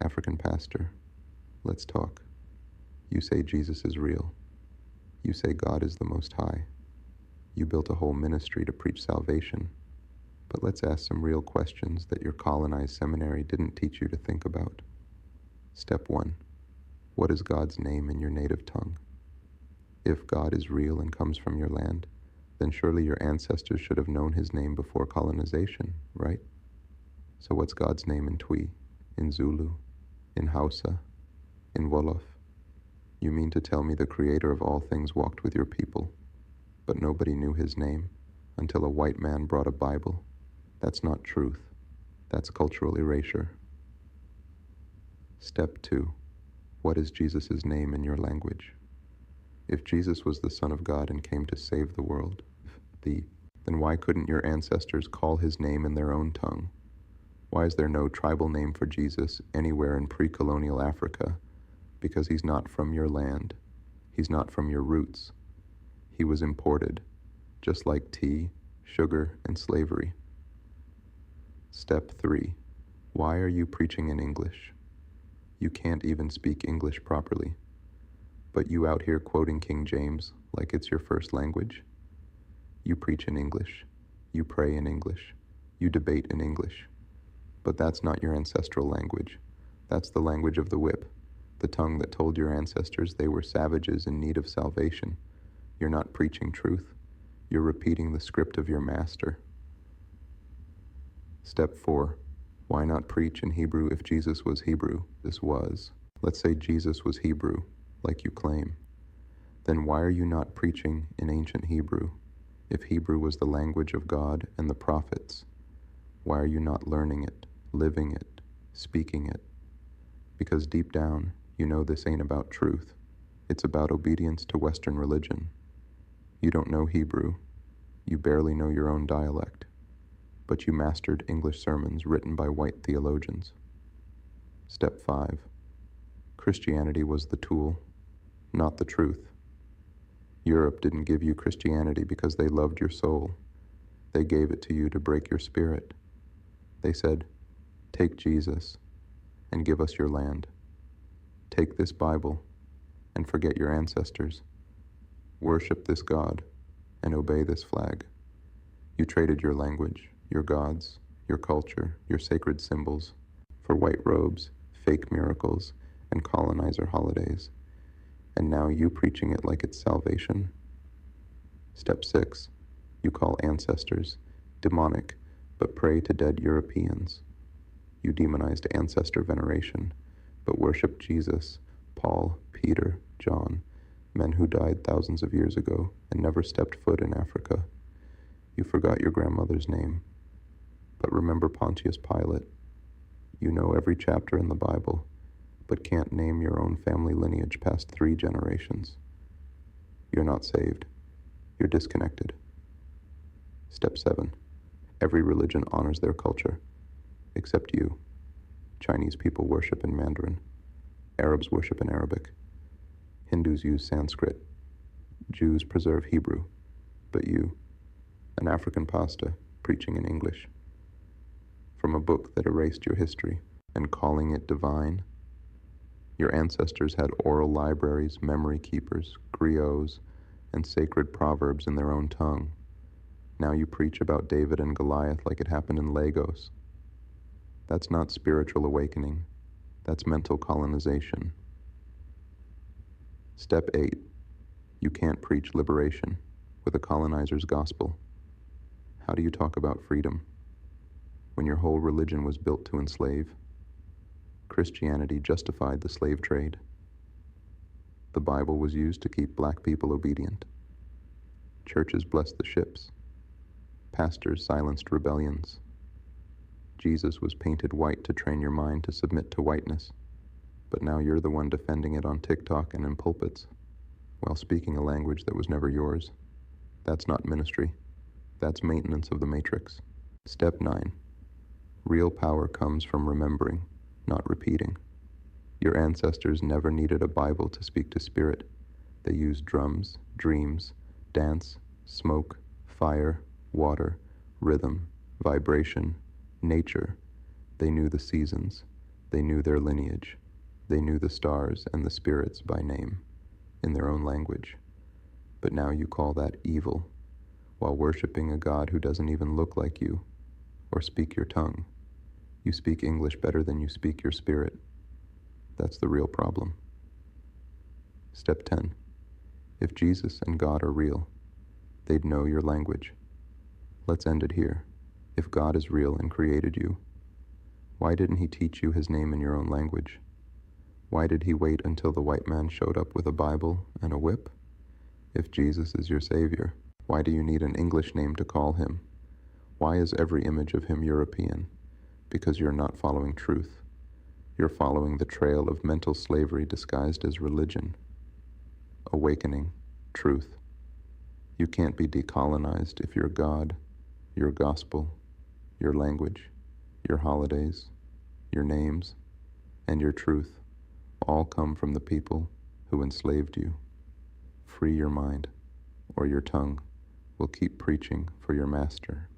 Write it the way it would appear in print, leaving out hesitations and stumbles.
African pastor, let's talk. You say Jesus is real. You say God is the Most High. You built a whole ministry to preach salvation. But let's ask some real questions that your colonized seminary didn't teach you to think about. Step 1. What is God's name in your native tongue? If God is real and comes from your land, then surely your ancestors should have known his name before colonization, right? So what's God's name in Twi, in Zulu, in Hausa, in Wolof? You mean to tell me the creator of all things walked with your people, but nobody knew his name until a white man brought a Bible? That's not truth. That's cultural erasure. Step 2. What is Jesus' name in your language? If Jesus was the Son of God and came to save the world, then why couldn't your ancestors call his name in their own tongue? Why is there no tribal name for Jesus anywhere in pre-colonial Africa? Because he's not from your land. He's not from your roots. He was imported, just like tea, sugar, and slavery. Step 3. Why are you preaching in English? You can't even speak English properly. But you out here quoting King James like it's your first language? You preach in English. You pray in English. You debate in English. But that's not your ancestral language. That's the language of the whip, the tongue that told your ancestors they were savages in need of salvation. You're not preaching truth. You're repeating the script of your master. Step 4. Why not preach in Hebrew if Jesus was Hebrew? Let's say Jesus was Hebrew, like you claim. Then why are you not preaching in ancient Hebrew? If Hebrew was the language of God and the prophets, why are you not learning it, living it, speaking it? Because deep down, you know this ain't about truth. It's about obedience to Western religion. You don't know Hebrew. You barely know your own dialect. But you mastered English sermons written by white theologians. Step 5. Christianity was the tool, not the truth. Europe didn't give you Christianity because they loved your soul. They gave it to you to break your spirit. They said, take Jesus and give us your land. Take this Bible and forget your ancestors. Worship this God and obey this flag. You traded your language, your gods, your culture, your sacred symbols for white robes, fake miracles, and colonizer holidays. And now you preaching it like it's salvation. Step 6. You call ancestors demonic, but pray to dead Europeans. You demonized ancestor veneration, but worship Jesus, Paul, Peter, John, men who died thousands of years ago and never stepped foot in Africa. You forgot your grandmother's name, but remember Pontius Pilate. You know every chapter in the Bible, but can't name your own family lineage past 3 generations. You're not saved. You're disconnected. Step 7. Every religion honors their culture, except you. Chinese people worship in Mandarin. Arabs worship in Arabic. Hindus use Sanskrit. Jews preserve Hebrew. But you, an African pastor, preaching in English. From a book that erased your history and calling it divine. Your ancestors had oral libraries, memory keepers, griots, and sacred proverbs in their own tongue. Now you preach about David and Goliath like it happened in Lagos. That's not spiritual awakening. That's mental colonization. Step 8. You can't preach liberation with a colonizer's gospel. How do you talk about freedom when your whole religion was built to enslave? Christianity justified the slave trade. The Bible was used to keep black people obedient. Churches blessed the ships. Pastors silenced rebellions. Jesus was painted white to train your mind to submit to whiteness. But now you're the one defending it on TikTok and in pulpits, while speaking a language that was never yours. That's not ministry. That's maintenance of the matrix. Step 9. Real power comes from remembering, not repeating. Your ancestors never needed a Bible to speak to spirit. They used drums, dreams, dance, smoke, fire, water, rhythm, vibration, nature. They knew the seasons. They knew their lineage. They knew the stars and the spirits by name, in their own language. But now you call that evil, while worshiping a God who doesn't even look like you, or speak your tongue. You speak English better than you speak your spirit. That's the real problem. Step 10. If Jesus and God are real, they'd know your language. Let's end it here. If God is real and created you, why didn't he teach you his name in your own language? Why did he wait until the white man showed up with a Bible and a whip? If Jesus is your Savior, why do you need an English name to call him? Why is every image of him European? Because you're not following truth. You're following the trail of mental slavery disguised as religion. Awakening, truth. You can't be decolonized if your God, your gospel, your language, your holidays, your names, and your truth all come from the people who enslaved you. Free your mind, or your tongue will keep preaching for your master.